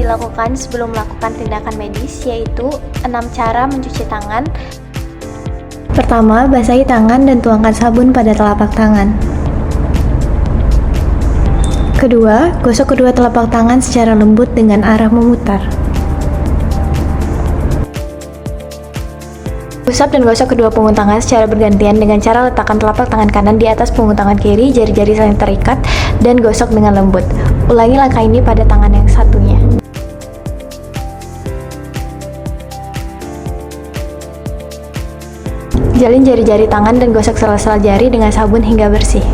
dilakukan sebelum melakukan tindakan medis, yaitu 6 cara mencuci tangan. Pertama, basahi tangan dan tuangkan sabun pada telapak tangan. Kedua, gosok kedua telapak tangan secara lembut dengan arah memutar. Usap dan gosok kedua punggung tangan secara bergantian dengan cara letakkan telapak tangan kanan di atas punggung tangan kiri, jari-jari saling terikat, dan gosok dengan lembut. Ulangi langkah ini pada tangan yang satunya. Jalin jari-jari tangan dan gosok sela-sela jari dengan sabun hingga bersih.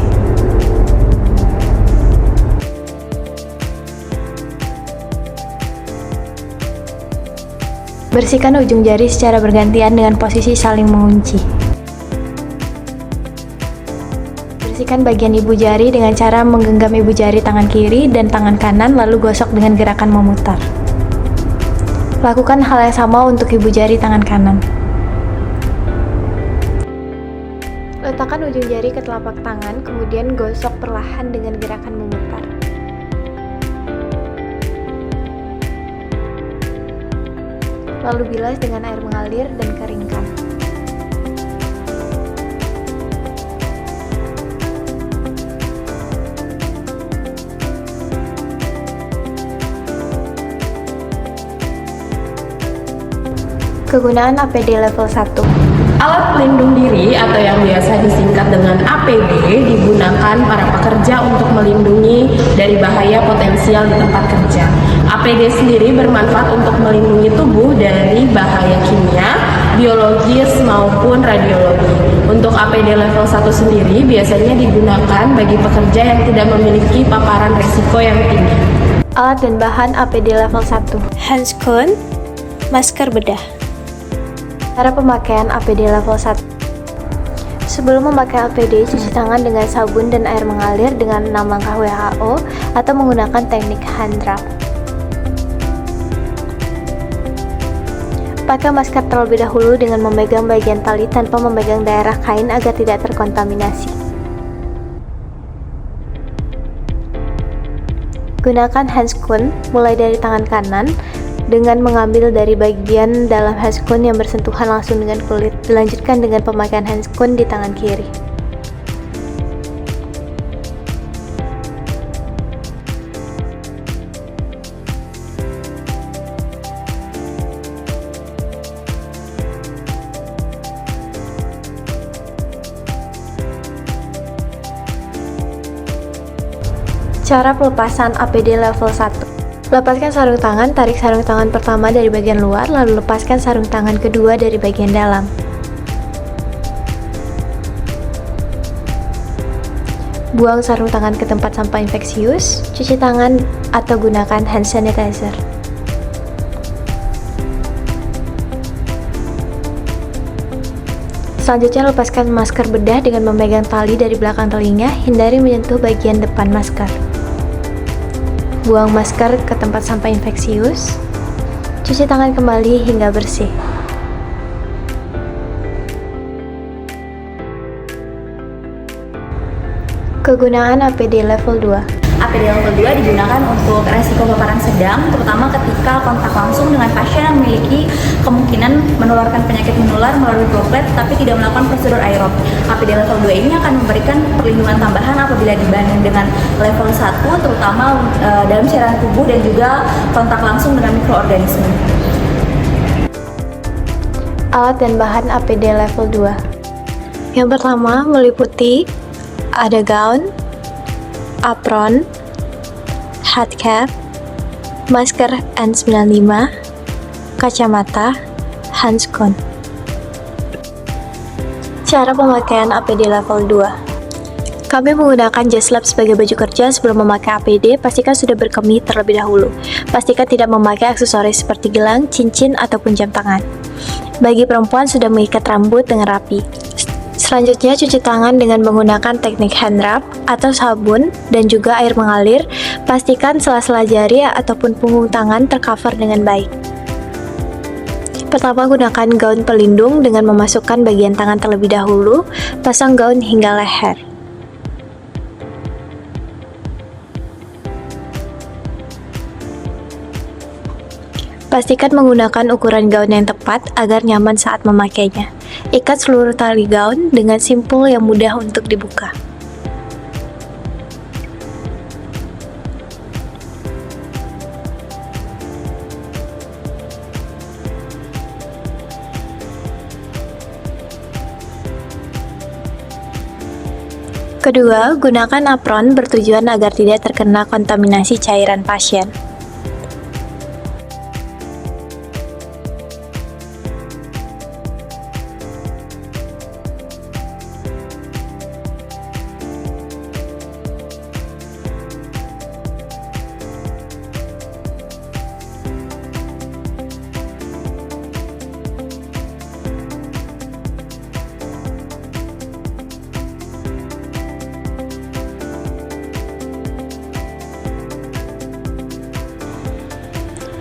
Bersihkan ujung jari secara bergantian dengan posisi saling mengunci. Bersihkan bagian ibu jari dengan cara menggenggam ibu jari tangan kiri dan tangan kanan lalu gosok dengan gerakan memutar. Lakukan hal yang sama untuk ibu jari tangan kanan. Letakkan ujung jari ke telapak tangan, kemudian gosok perlahan dengan gerakan memutar. Lalu bilas dengan air mengalir dan keringkan. Kegunaan APD level 1. Alat pelindung diri atau yang biasa disingkat dengan APD digunakan para pekerja untuk melindungi dari bahaya potensial di tempat kerja. APD sendiri bermanfaat untuk melindungi tubuh dari bahaya kimia, biologis maupun radiologi. Untuk APD level 1 sendiri biasanya digunakan bagi pekerja yang tidak memiliki paparan risiko yang tinggi. Alat dan bahan APD level 1. Handscone, masker bedah. Cara pemakaian APD level 1. Sebelum memakai APD, cuci tangan dengan sabun dan air mengalir dengan 6 langkah WHO atau menggunakan teknik hand rub. Pakai masker terlebih dahulu dengan memegang bagian tali tanpa memegang daerah kain agar tidak terkontaminasi. Gunakan handscone mulai dari tangan kanan dengan mengambil dari bagian dalam handscone yang bersentuhan langsung dengan kulit. Dilanjutkan dengan pemakaian handscone di tangan kiri. Cara pelepasan APD level 1. Lepaskan sarung tangan, tarik sarung tangan pertama dari bagian luar, lalu lepaskan sarung tangan kedua dari bagian dalam. Buang sarung tangan ke tempat sampah infeksius, cuci tangan atau gunakan hand sanitizer. Selanjutnya, lepaskan masker bedah dengan memegang tali dari belakang telinga, hindari menyentuh bagian depan masker. Buang masker ke tempat sampah infeksius, cuci tangan kembali hingga bersih. Kegunaan APD level 2. APD level 2 digunakan untuk resiko paparan sedang, terutama ketika kontak langsung dengan pasien yang memiliki kemungkinan menularkan penyakit menular melalui droplet tapi tidak melakukan prosedur aerob. APD level 2 ini akan memberikan perlindungan tambahan apabila dibanding dengan level 1, terutama dalam cairan tubuh dan juga kontak langsung dengan mikroorganisme. Alat dan bahan APD level 2. Yang pertama meliputi ada gaun, apron, hat cap, masker N95, kacamata, handscone. Cara pemakaian APD level 2. Kami menggunakan jas lab sebagai baju kerja. Sebelum memakai APD, pastikan sudah berkemih terlebih dahulu. Pastikan tidak memakai aksesoris seperti gelang, cincin, ataupun jam tangan. Bagi perempuan, sudah mengikat rambut dengan rapi. Selanjutnya, cuci tangan dengan menggunakan teknik hand rub atau sabun dan juga air mengalir. Pastikan sela-sela jari ataupun punggung tangan tercover dengan baik. Pertama, gunakan gaun pelindung dengan memasukkan bagian tangan terlebih dahulu. Pasang gaun hingga leher. Pastikan menggunakan ukuran gaun yang tepat agar nyaman saat memakainya. Ikat seluruh tali gaun dengan simpul yang mudah untuk dibuka. Kedua, gunakan apron bertujuan agar tidak terkena kontaminasi cairan pasien.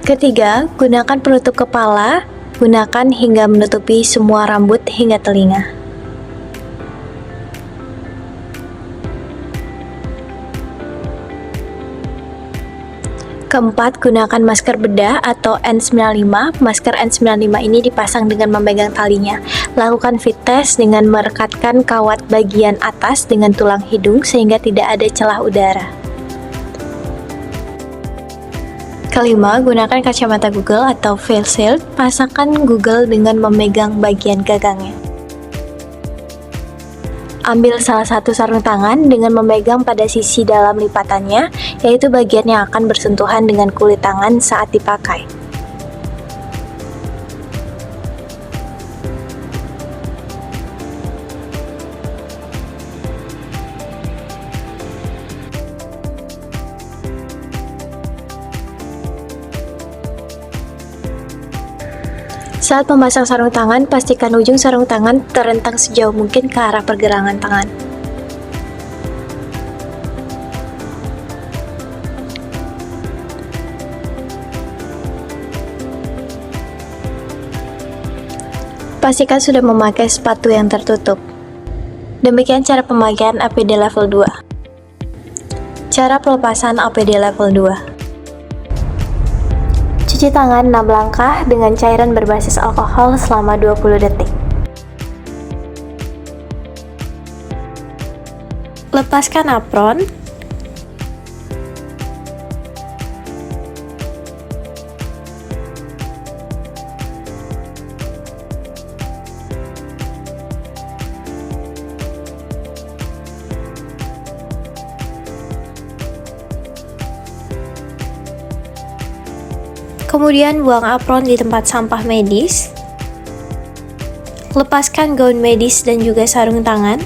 Ketiga, gunakan penutup kepala, gunakan hingga menutupi semua rambut hingga telinga. Keempat, gunakan masker bedah atau N95. Masker N95 ini dipasang dengan memegang talinya. Lakukan fit test dengan merekatkan kawat bagian atas dengan tulang hidung sehingga tidak ada celah udara. Kelima, gunakan kacamata Google atau face shield. Pasangkan Google dengan memegang bagian gagangnya. Ambil salah satu sarung tangan dengan memegang pada sisi dalam lipatannya, yaitu bagian yang akan bersentuhan dengan kulit tangan saat dipakai. Saat memasang sarung tangan, pastikan ujung sarung tangan terentang sejauh mungkin ke arah pergelangan tangan. Pastikan sudah memakai sepatu yang tertutup. Demikian cara pemakaian APD level 2. Cara pelepasan APD level 2. Cuci tangan 6 langkah dengan cairan berbasis alkohol selama 20 detik. Lepaskan apron. Kemudian buang apron di tempat sampah medis. Lepaskan gaun medis dan juga sarung tangan.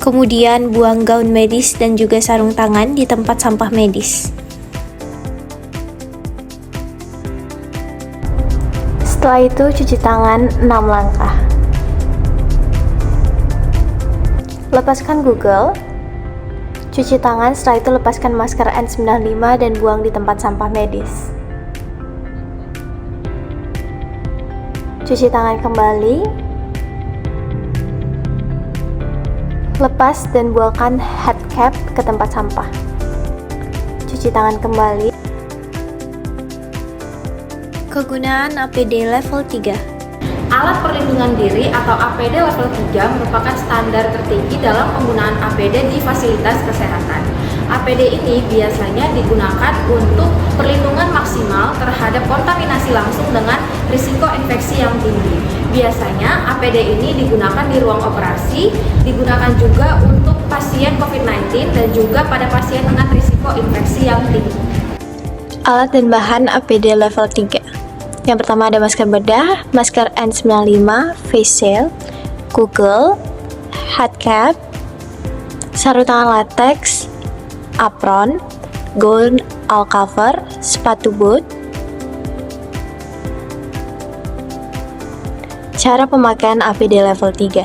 Kemudian buang gaun medis dan juga sarung tangan di tempat sampah medis. Setelah itu cuci tangan 6 langkah. Lepaskan Google. Cuci tangan, setelah itu lepaskan masker N95 dan buang di tempat sampah medis. Cuci tangan kembali. Lepas dan buangkan head cap ke tempat sampah. Cuci tangan kembali. Kegunaan APD level 3. Alat perlindungan diri atau APD level 3 merupakan standar tertinggi dalam penggunaan APD di fasilitas kesehatan. APD ini biasanya digunakan untuk perlindungan maksimal terhadap kontaminasi langsung dengan risiko infeksi yang tinggi. Biasanya APD ini digunakan di ruang operasi, digunakan juga untuk pasien COVID-19 dan juga pada pasien dengan risiko infeksi yang tinggi. Alat dan bahan APD level 3. Yang pertama ada masker bedah, masker N95, face shield, Google, head cap, sarung tangan latex, apron, gaun all cover, sepatu boot. Cara pemakaian APD level 3.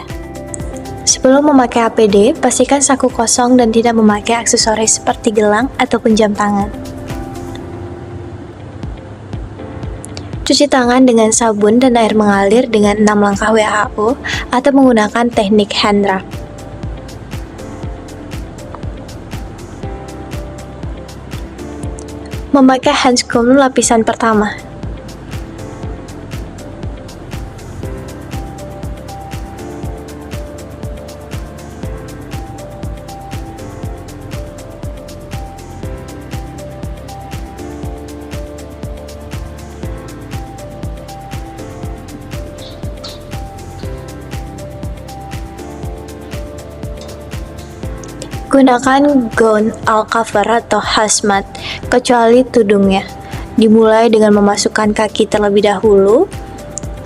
Sebelum memakai APD, pastikan saku kosong dan tidak memakai aksesoris seperti gelang ataupun jam tangan. Cuci tangan dengan sabun dan air mengalir dengan 6 langkah WHO atau menggunakan teknik hand rub. Memakai handscoon lapisan pertama. Gunakan gaun all-cover atau hazmat, kecuali tudungnya. Dimulai dengan memasukkan kaki terlebih dahulu,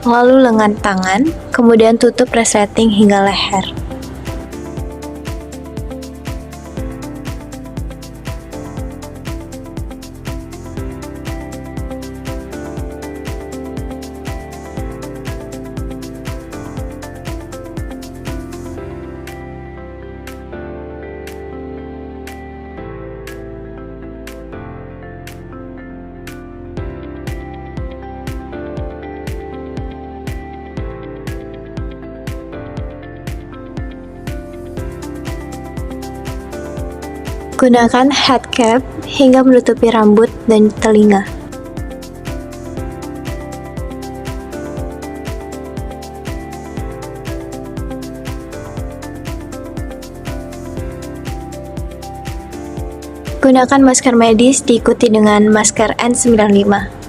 lalu lengan tangan, kemudian tutup resleting hingga leher. Gunakan head cap hingga menutupi rambut dan telinga. Gunakan masker medis diikuti dengan masker N95.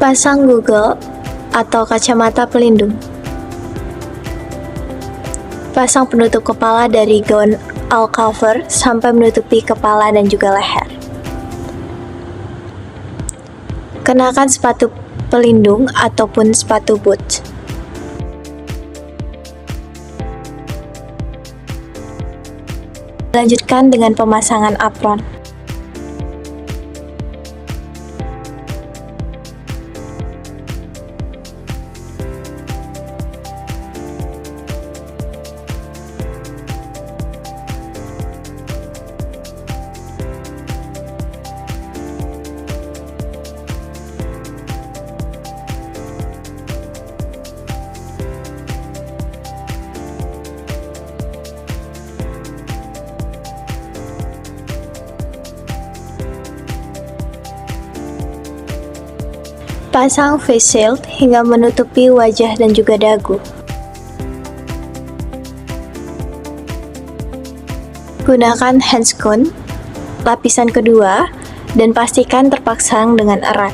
Pasang goggle atau kacamata pelindung. Pasang penutup kepala dari gaun all cover sampai menutupi kepala dan juga leher. Kenakan sepatu pelindung ataupun sepatu boot. Lanjutkan dengan pemasangan apron. Pasang face shield hingga menutupi wajah dan juga dagu. Gunakan handscoon lapisan kedua dan pastikan terpasang dengan erat.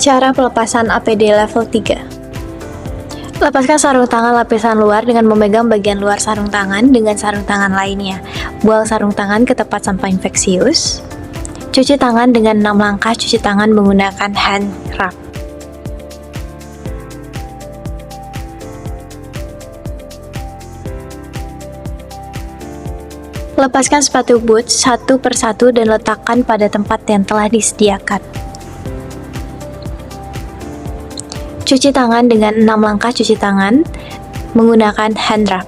Cara pelepasan APD level 3. Lepaskan sarung tangan lapisan luar dengan memegang bagian luar sarung tangan dengan sarung tangan lainnya. Buang sarung tangan ke tempat sampah infeksius. Cuci tangan dengan 6 langkah cuci tangan menggunakan hand rub. Lepaskan sepatu boot satu persatu dan letakkan pada tempat yang telah disediakan. Cuci tangan dengan 6 langkah cuci tangan menggunakan hand rub.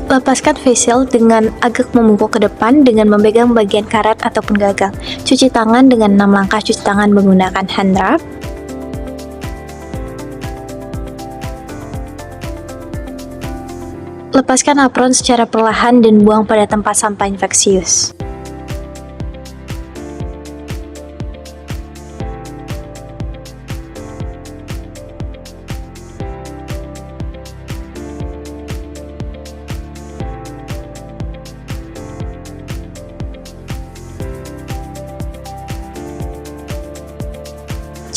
Lepaskan face shield dengan agak membungkuk ke depan dengan memegang bagian karet ataupun gagang. Cuci tangan dengan 6 langkah cuci tangan menggunakan hand rub. Lepaskan apron secara perlahan dan buang pada tempat sampah infeksius.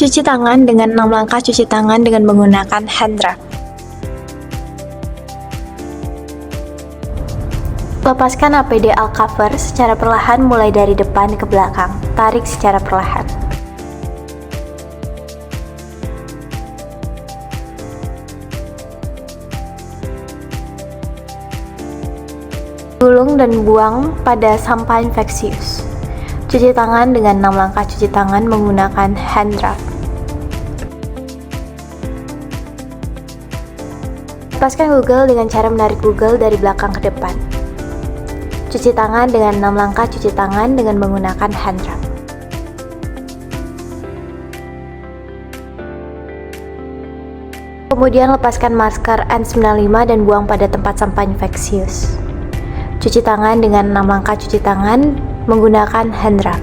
Cuci tangan dengan 6 langkah cuci tangan dengan menggunakan hand rub. Lepaskan APD all cover secara perlahan mulai dari depan ke belakang. Tarik secara perlahan. Gulung dan buang pada sampah infeksius. Cuci tangan dengan 6 langkah cuci tangan menggunakan hand rub. Lepaskan Google dengan cara menarik Google dari belakang ke depan. Cuci tangan dengan 6 langkah cuci tangan dengan menggunakan hand rub. Kemudian lepaskan masker N95 dan buang pada tempat sampah infeksius. Cuci tangan dengan 6 langkah cuci tangan menggunakan hand rub.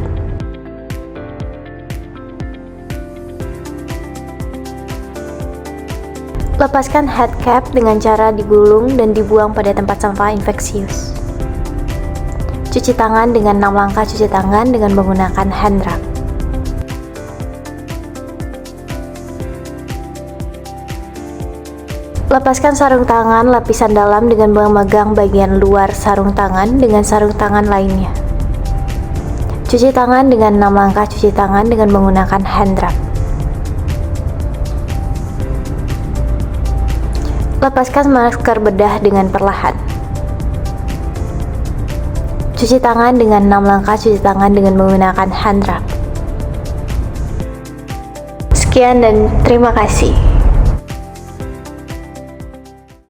Lepaskan head cap dengan cara digulung dan dibuang pada tempat sampah infeksius. Cuci tangan dengan 6 langkah cuci tangan dengan menggunakan hand rub. Lepaskan sarung tangan lapisan dalam dengan memegang bagian luar sarung tangan dengan sarung tangan lainnya. Cuci tangan dengan 6 langkah cuci tangan dengan menggunakan hand rub. Lepaskan masker bedah dengan perlahan. Cuci tangan dengan 6 langkah cuci tangan dengan menggunakan hand rub. Sekian dan terima kasih.